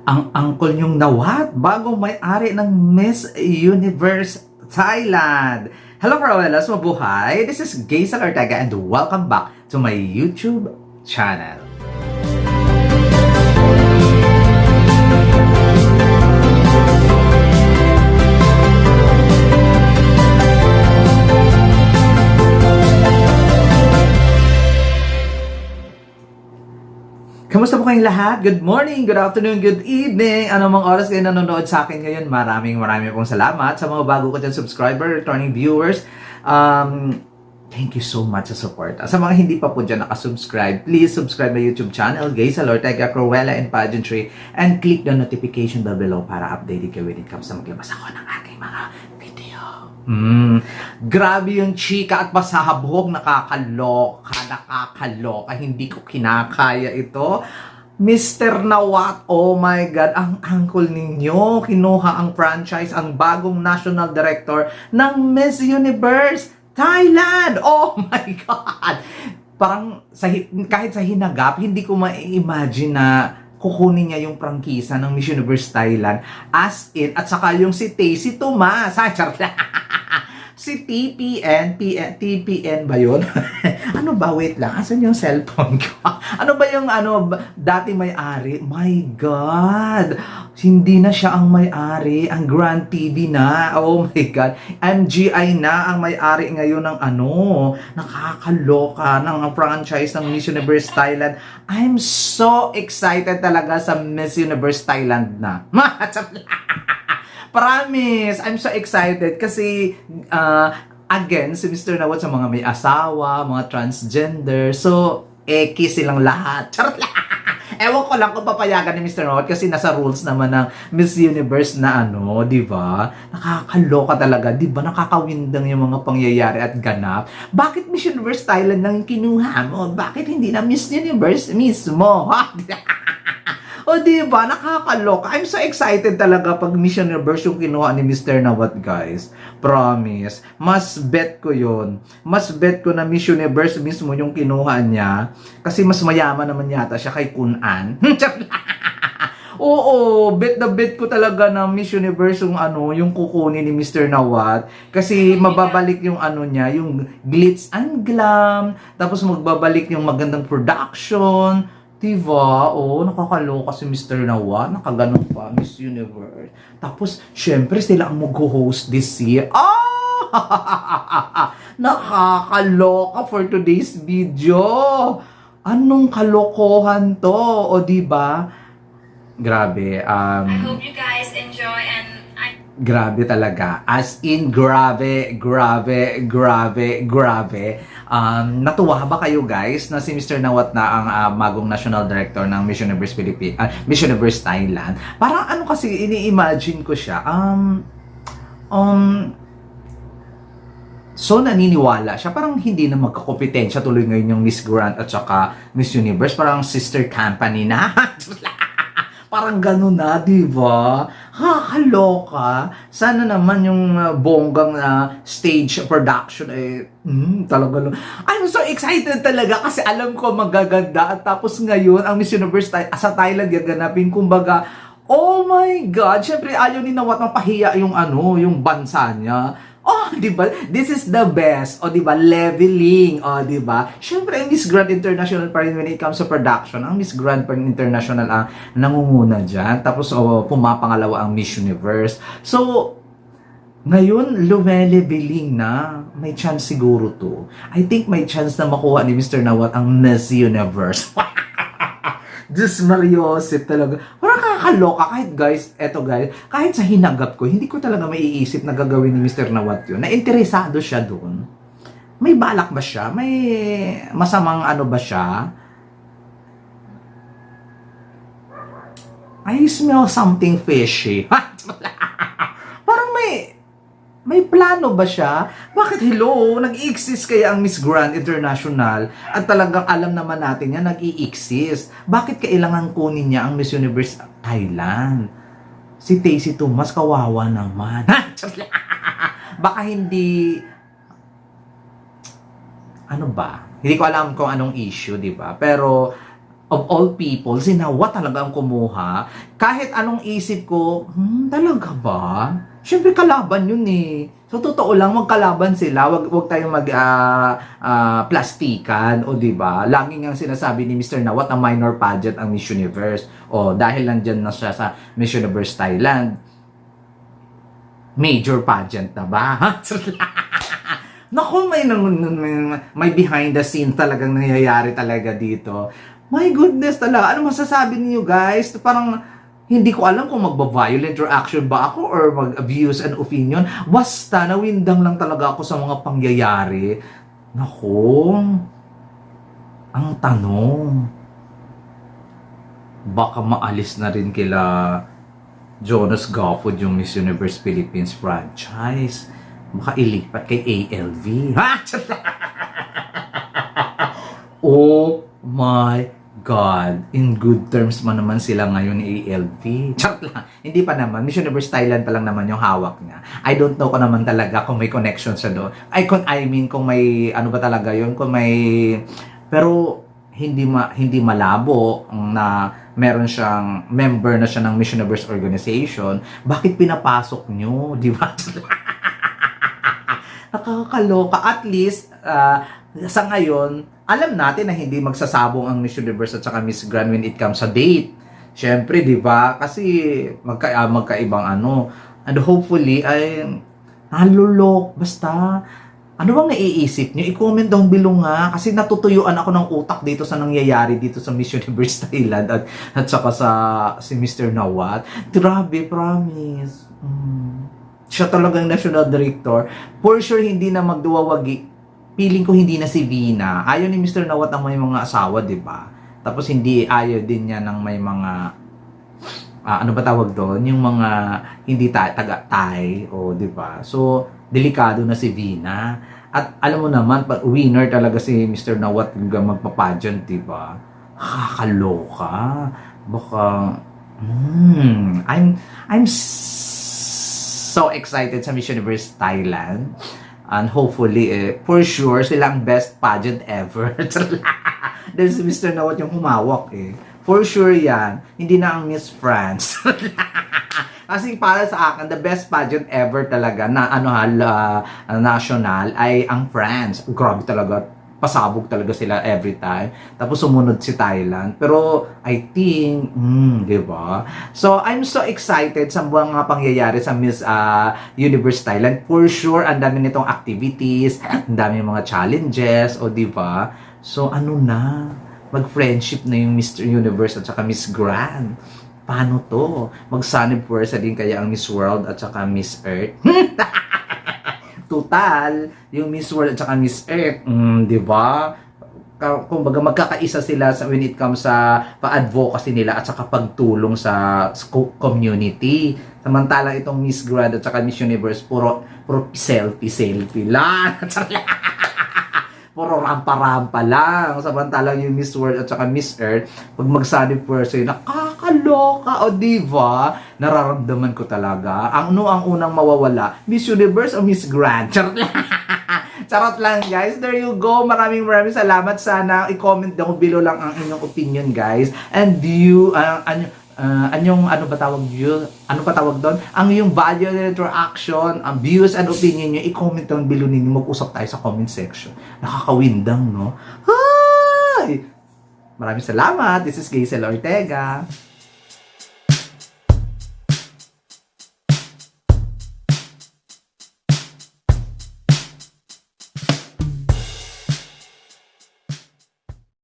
ang uncle niyong Nawat, bagong may-ari ng Miss Universe Thailand. Hello, Cruellas! Mabuhay! This is Gaysel Ortega and welcome back to my YouTube channel. Kamusta po kayong lahat? Good morning, good afternoon, good evening. Ano mang oras kayo nanonood sa akin ngayon, maraming pong salamat sa mga bago ko dyan subscriber, returning viewers. Thank you so much sa support. Sa mga hindi pa po dyan nakasubscribe, please subscribe my YouTube channel, Gaysel Ortega, Cruella and Pageantry, and click the notification bell below para updated kayo when it comes na maglabas ako ng aking mga video. Grabe yung chika at pasahabog, nakakaloka, hindi ko kinakaya ito. Mr. Nawat, oh my God, ang uncle ninyo, kinuha ang franchise, ang bagong national director ng Miss Universe Thailand. Oh my God! Parang kahit sa hinagap, hindi ko ma-imagine na kukunin niya yung prangkisa ng Miss Universe Thailand as in, at saka yung si Tacy Tomas. Si TPN ba yun? Ano ba? Wait lang. Asan yung cellphone ko? Ano ba yung dati may-ari? My God! Hindi na siya ang may-ari. Ang Grand TV na. Oh my God. MGI na ang may-ari ngayon ng nakakaloka ng franchise ng Miss Universe Thailand. I'm so excited talaga sa Miss Universe Thailand na. Promise! I'm so excited kasi again, si Mr. Nawat sa mga may asawa, mga transgender. So, eki silang lahat. Charot lang! Ewan ko lang kung papayagan ni Mr. Nawat kasi nasa rules naman ng Miss Universe na di ba? Nakakaloka talaga, di ba? Nakakawindang yung mga pangyayari at ganap. Bakit Miss Universe Thailand nang kinuha mo? Bakit hindi na Miss Universe mismo? O diba, nakakaloka. I'm so excited talaga pag Miss Universe yung kinuha ni Mr. Nawat, guys. Promise. Mas bet ko yun. Mas bet ko na Miss Universe mismo yung kinuha niya. Kasi mas mayaman naman yata siya kay Kun-an. Oo, bet na bet ko talaga na Miss Universe yung yung kukunin ni Mr. Nawat. Kasi mababalik yung niya, yung glitz and glam. Tapos magbabalik yung magandang production. Diba? Oh, nakakaloka si Mr. Nawat. Nakaganon pa, Miss Universe. Tapos, syempre, sila ang mag-host this year. Nakakaloka for today's video. Anong kalokohan to? O, diba? Grabe. I hope you guys enjoy and grabe talaga. As in, grabe. Natuwa ba kayo guys na si Mr. Nawat na ang bagong national director ng Miss Universe Miss Universe Thailand? Parang kasi ini-imagine ko siya. So naniniwala siya. Parang hindi na magkakompetensya tuloy ngayon yung Miss Grand at saka Miss Universe. Parang sister company na. Parang gano'n na, di ba? Kaloka. Sana naman yung bonggang stage production talaga. I'm so excited talaga kasi alam ko magaganda. At tapos ngayon, ang Miss Universe sa Thailand gaganapin. Kumbaga, oh my God! Siyempre, ayaw ni Nawat mapahiya yung yung bansa niya. Oh, di ba? This is the best. O, di ba? Leveling. O, di ba? Siyempre, ang Miss Grand International pa rin when it comes to production. Ang Miss Grand International ang nangunguna dyan. Tapos, pumapangalawa ang Miss Universe. So, ngayon, lumeleveling na. May chance siguro to. I think may chance na makuha ni Mr. Nawat ang Miss Universe. Diyos Mariosip talaga. Parang kakaloka. Kahit guys, kahit sa hinagap ko, hindi ko talaga maiisip na gagawin ni Mr. Nawat yun. Nainteresado siya doon. May balak ba siya? May masamang ba siya? I smell something fishy. Parang may plano ba siya? Bakit hello? Nag-i-exist kaya ang Miss Grand International? At talagang alam naman natin yan, nag-i-exist. Bakit kailangan kunin niya ang Miss Universe Thailand? Si Tacy Tomas, kawawa naman. Baka hindi... Ano ba? Hindi ko alam kung anong issue, di ba? Pero of all people, si Nawa talaga ang kumuha. Kahit anong isip ko, talaga ba? Siyempre kalaban yun eh. So totoo lang, magkalaban sila. Wag tayong plastikan, o di ba? Laging ang sinasabi ni Mr. Nawat na minor pageant ang Miss Universe. O dahil nandiyan na siya sa Miss Universe Thailand, major pageant na ba? Naku, may behind the scene talagang nangyayari talaga dito. My goodness talaga. Ano masasabi niyo guys? Parang hindi ko alam kung magba-violent reaction ba ako or mag-abuse an opinion. Basta nawindang lang talaga ako sa mga pangyayari. Naku, ang tanong, baka maalis na rin kila Jonas Gopod yung Miss Universe Philippines franchise. Baka ilipat kay ALV. Ha? Oh my God, in good terms man naman sila ngayon ni ALV. Charot lang. Hindi pa naman. Miss Universe Thailand pa lang naman yung hawak niya. I don't know kung naman talaga kung may connection siya doon. I mean, kung may, ano ba talaga yun, kung may, pero hindi malabo na meron siyang member na siya ng Miss Universe organization. Bakit pinapasok nyo? Di ba? Nakakaloka. At least, sa ngayon, alam natin na hindi magsasabong ang Miss Universe at saka Miss Grand when it comes sa date. Siyempre, di ba? Kasi magkaibang ano. And hopefully, ay nalulok. Basta, ano bang naiisip nyo? I-comment down below nga. Kasi natutuyuan ako ng utak dito sa nangyayari dito sa Miss Universe Thailand at saka sa si Mr. Nawat. Grabe, promise. Siya talagang national director. For sure, hindi na magduwawagi. Feeling ko hindi na si Vina. Ayaw ni Mr. Nawat ang may mga asawa, di ba? Tapos hindi ayaw din niya ng may mga ano ba tawag doon? Yung mga hindi taga-Thai, o di ba? So, delikado na si Vina. At alam mo naman, winner talaga si Mr. Nawat magpa-pageant, di ba? Kakaloka. Baka I'm so excited sa Miss Universe Thailand. And hopefully, for sure, silang best pageant ever. Dahil si Mr. Nawat yung humawak eh. For sure yan. Hindi na ang Miss France. Kasi para sa akin, the best pageant ever talaga na national ay ang France. Grabe talaga. Pasabog talaga sila every time. Tapos sumunod si Thailand. Pero I think, di ba? So I'm so excited sa mga pangyayari sa Miss Universe Thailand. For sure, ang dami nitong activities, ang dami mga challenges, o di ba? So ano na? Mag-friendship na yung Mr. Universe at saka Miss Grand. Paano to? Mag-sunny pwersa din kaya ang Miss World at saka Miss Earth? Total, yung Miss World at saka Miss Earth, di ba? Kumbaga magkakaisa sila sa when it comes sa pa-advocacy nila at saka pagtulong sa community. Samantalang itong Miss Grand at saka Miss Universe, puro selfie lang. Puro rampa-rampa lang. Samantalang yung Miss World at saka Miss Earth, pag mag-sunny person, nakakaloka, o diba? Nararamdaman ko talaga. Ang unang mawawala, Miss Universe o Miss Grand? Charot lang. Charot lang, guys. There you go. Maraming salamat. Sana i-comment down below lang ang inyong opinion, guys. And ano ba tawag yun? Ano pa tawag doon? Ang yung value and reaction, ang views and opinion nyo, i-comment down below ninyo. Mag-usap tayo sa comment section. Nakakawindang, no? Hi! Maraming salamat. This is Gaisel Ortega.